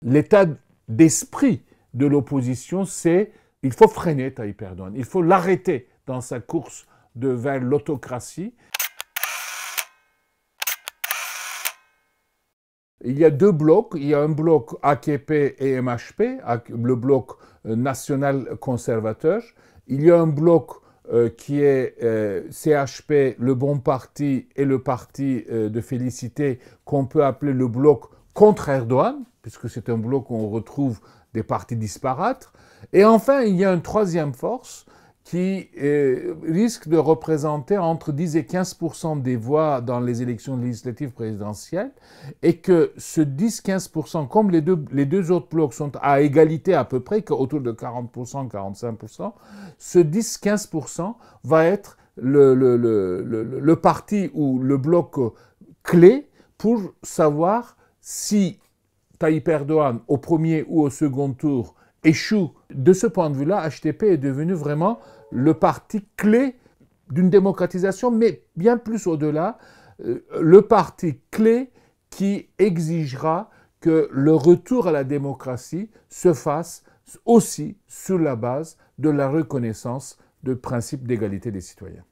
l'état d'esprit de l'opposition, c'est il faut freiner Tayyip Erdogan, il faut l'arrêter dans sa course vers l'autocratie. Il y a deux blocs, il y a un bloc AKP et MHP, le bloc national conservateur. Il y a un bloc qui est CHP, le Bon Parti et le parti de Félicité, qu'on peut appeler le bloc contre Erdogan, puisque c'est un bloc où on retrouve des partis disparates. Et enfin, il y a une troisième force qui risque de représenter entre 10 et 15% des voix dans les élections législatives présidentielles, et que ce 10-15%, comme les deux autres blocs sont à égalité à peu près, autour de 40%, 45%, ce 10-15% va être le parti ou le bloc clé pour savoir si Tayyip Erdogan, au premier ou au second tour, échoue. De ce point de vue-là, HDP est devenu vraiment le parti clé d'une démocratisation, mais bien plus au-delà, le parti clé qui exigera que le retour à la démocratie se fasse aussi sur la base de la reconnaissance du principe d'égalité des citoyens.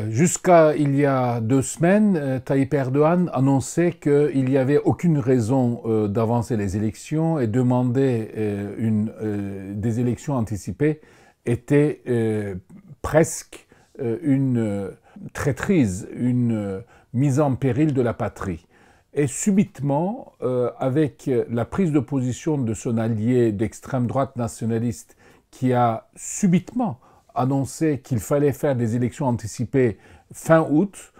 Jusqu'à il y a 2 semaines, Tayyip Erdogan annonçait qu'il n'y avait aucune raison d'avancer les élections et demander des élections anticipées était presque une traîtrise, une mise en péril de la patrie. Et subitement, avec la prise de position de son allié d'extrême droite nationaliste qui a subitement annoncé qu'il fallait faire des élections anticipées fin août,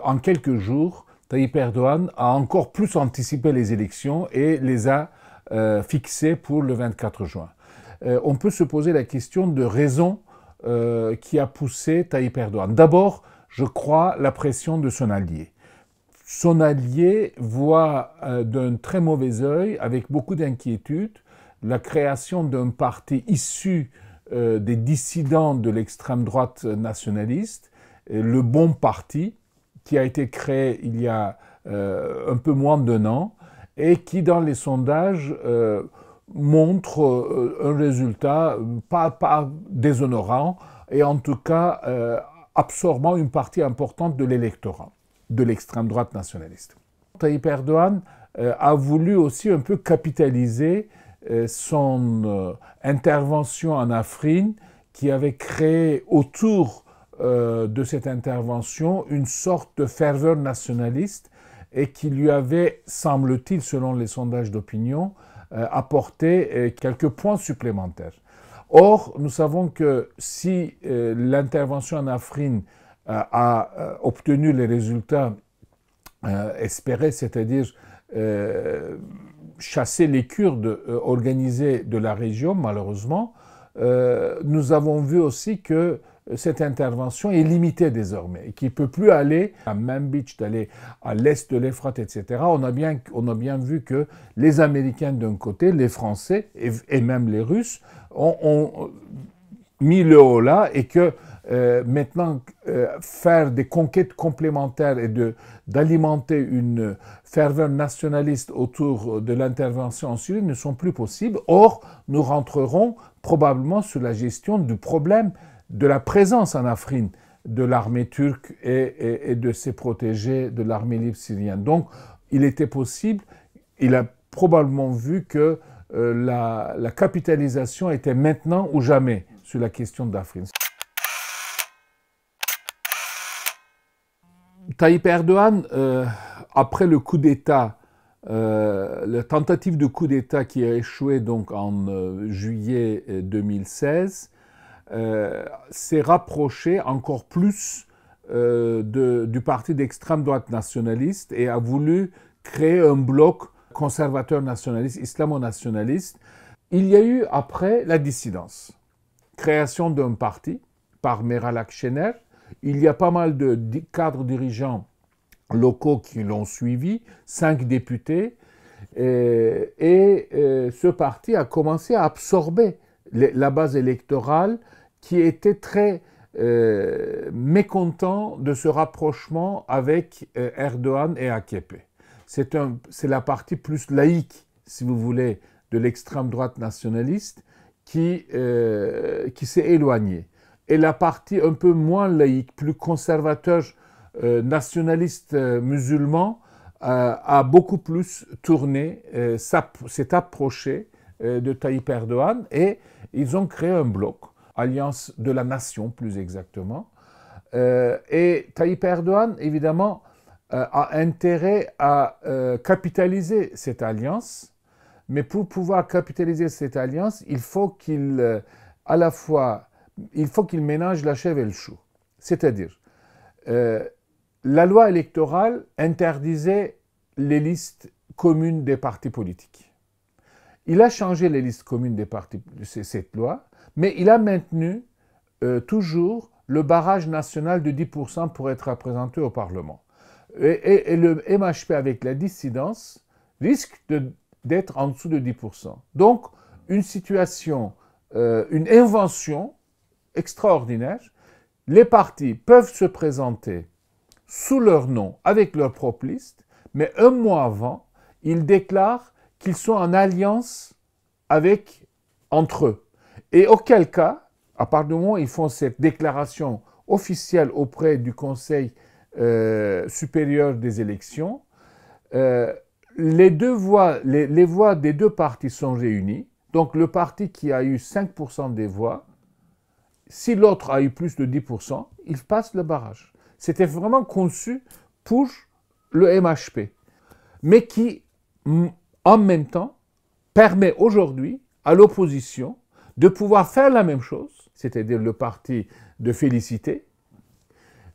en quelques jours, Tayyip Erdogan a encore plus anticipé les élections et les a fixées pour le 24 juin. On peut se poser la question de raison qui a poussé Tayyip Erdogan. D'abord, je crois, la pression de son allié. Son allié voit d'un très mauvais œil, avec beaucoup d'inquiétude, la création d'un parti issu des dissidents de l'extrême droite nationaliste, le Bon Parti, qui a été créé il y a un peu moins d'1 an et qui, dans les sondages, montre un résultat pas déshonorant et en tout cas absorbant une partie importante de l'électorat de l'extrême droite nationaliste. Tayyip Erdogan a voulu aussi un peu capitaliser son intervention en Afrine, qui avait créé autour de cette intervention une sorte de ferveur nationaliste et qui lui avait, semble-t-il, selon les sondages d'opinion, apporté quelques points supplémentaires. Or, nous savons que si l'intervention en Afrine a obtenu les résultats espérés, c'est-à-dire chasser les Kurdes organisés de la région, malheureusement, nous avons vu aussi que cette intervention est limitée désormais et qu'il ne peut plus aller à Manbij, d'aller à l'est de l'Euphrate, etc. On a bien vu que les Américains d'un côté, les Français et même les Russes ont mis le haut là et que maintenant, faire des conquêtes complémentaires et d'alimenter une ferveur nationaliste autour de l'intervention en Syrie ne sont plus possibles. Or, nous rentrerons probablement sur la gestion du problème de la présence en Afrine de l'armée turque et de ses protégés de l'armée libre syrienne. Donc, il était possible, il a probablement vu que la capitalisation était maintenant ou jamais sur la question d'Afrine. Tayyip Erdogan, après le coup d'État, la tentative de coup d'État qui a échoué donc en juillet 2016, s'est rapproché encore plus du parti d'extrême droite nationaliste et a voulu créer un bloc conservateur nationaliste, islamo-nationaliste. Il y a eu après la dissidence, création d'un parti par Meral Akşener. Il y a pas mal de cadres dirigeants locaux qui l'ont suivi, 5 députés, et ce parti a commencé à absorber la base électorale qui était très mécontent de ce rapprochement avec Erdogan et AKP. C'est la partie plus laïque, si vous voulez, de l'extrême droite nationaliste qui s'est éloignée. Et la partie un peu moins laïque, plus conservateur, nationaliste musulman, a beaucoup plus tourné, s'est approché de Tayyip Erdogan et ils ont créé un bloc, Alliance de la Nation plus exactement. Et Tayyip Erdogan, évidemment, a intérêt à capitaliser cette alliance, mais pour pouvoir capitaliser cette alliance, il faut qu'il ménage la chèvre et le chou. C'est-à-dire, la loi électorale interdisait les listes communes des partis politiques. Il a changé les listes communes des partis, cette loi, mais il a maintenu toujours le barrage national de 10% pour être représenté au Parlement. Et le MHP avec la dissidence risque d'être en dessous de 10%. Donc, une situation, une invention extraordinaire. Les partis peuvent se présenter sous leur nom, avec leur propre liste, mais un mois avant, ils déclarent qu'ils sont en alliance entre eux. Et auquel cas, à partir du moment où ils font cette déclaration officielle auprès du Conseil supérieur des élections, les voix des deux partis sont réunies. Donc le parti qui a eu 5% des voix, si l'autre a eu plus de 10%, il passe le barrage. C'était vraiment conçu pour le MHP, mais qui, en même temps, permet aujourd'hui à l'opposition de pouvoir faire la même chose, c'est-à-dire le parti de Félicité,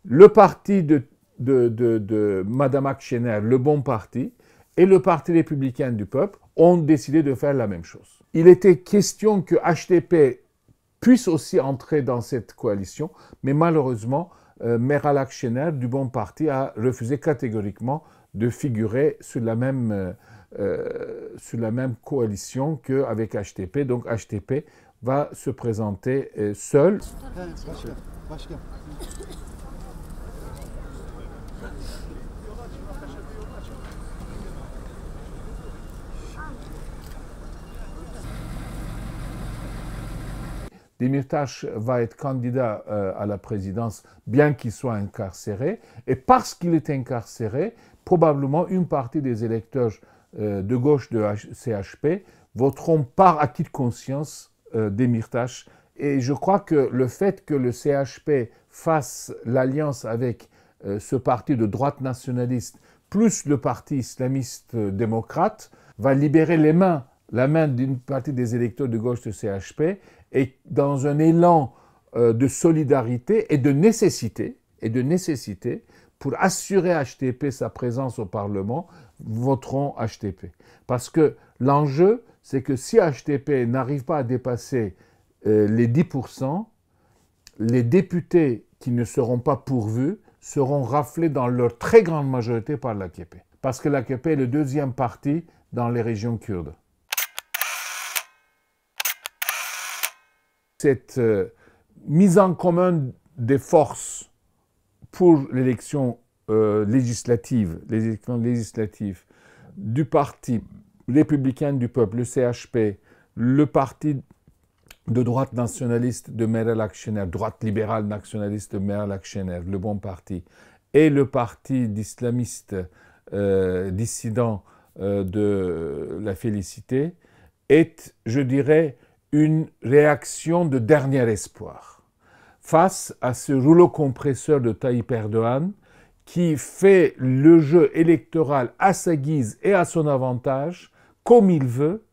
le parti de Mme Akşener, le Bon Parti, et le Parti républicain du peuple ont décidé de faire la même chose. Il était question que HDP puisse aussi entrer dans cette coalition, mais malheureusement, Meral Akşener du Bon Parti a refusé catégoriquement de figurer sur la même coalition qu'avec HDP. Donc HDP va se présenter seul. Demirtaş va être candidat à la présidence, bien qu'il soit incarcéré. Et parce qu'il est incarcéré, probablement une partie des électeurs de gauche de CHP voteront par acquis de conscience Demirtaş. Et je crois que le fait que le CHP fasse l'alliance avec ce parti de droite nationaliste, plus le parti islamiste démocrate, va libérer la main d'une partie des électeurs de gauche de CHP, et dans un élan de solidarité et de nécessité, pour assurer HDP sa présence au Parlement, voteront HDP. Parce que l'enjeu, c'est que si HDP n'arrive pas à dépasser les 10%, les députés qui ne seront pas pourvus seront raflés dans leur très grande majorité par l'AKP. Parce que l'AKP est le deuxième parti dans les régions kurdes. Cette mise en commun des forces pour l'élection législative du Parti républicain du peuple, le CHP, le parti de droite nationaliste de Meral Akşener, droite libérale nationaliste de Meral Akşener, le Bon Parti, et le parti d'islamiste dissident de la Félicité, est, je dirais, une réaction de dernier espoir face à ce rouleau compresseur de Tayyip Erdogan qui fait le jeu électoral à sa guise et à son avantage, comme il veut.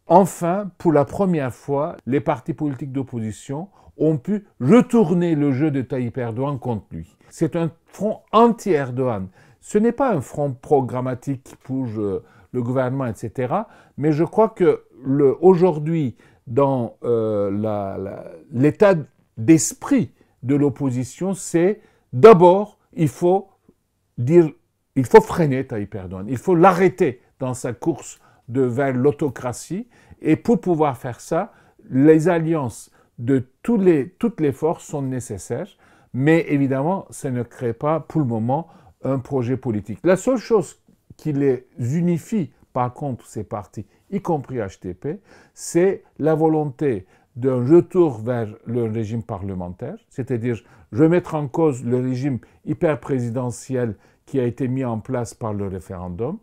Enfin, pour la première fois, les partis politiques d'opposition ont pu retourner le jeu de Tayyip Erdogan contre lui. C'est un front anti-Erdogan. Ce n'est pas un front programmatique pour le gouvernement, etc. Mais je crois que aujourd'hui, dans l'état d'esprit de l'opposition, c'est d'abord, il faut freiner Tayyip Erdogan, il faut l'arrêter dans sa course vers l'autocratie, et pour pouvoir faire ça, les alliances toutes les forces sont nécessaires, mais évidemment, ça ne crée pas pour le moment un projet politique. La seule chose qui les unifie, par contre, ces partis, y compris HTP, c'est la volonté d'un retour vers le régime parlementaire, c'est-à-dire remettre en cause le régime hyper-présidentiel qui a été mis en place par le référendum,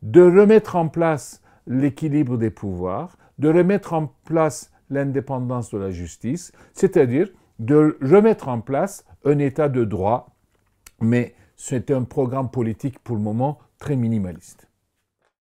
de remettre en place l'équilibre des pouvoirs, de remettre en place l'indépendance de la justice, c'est-à-dire de remettre en place un état de droit, mais c'est un programme politique pour le moment très minimaliste.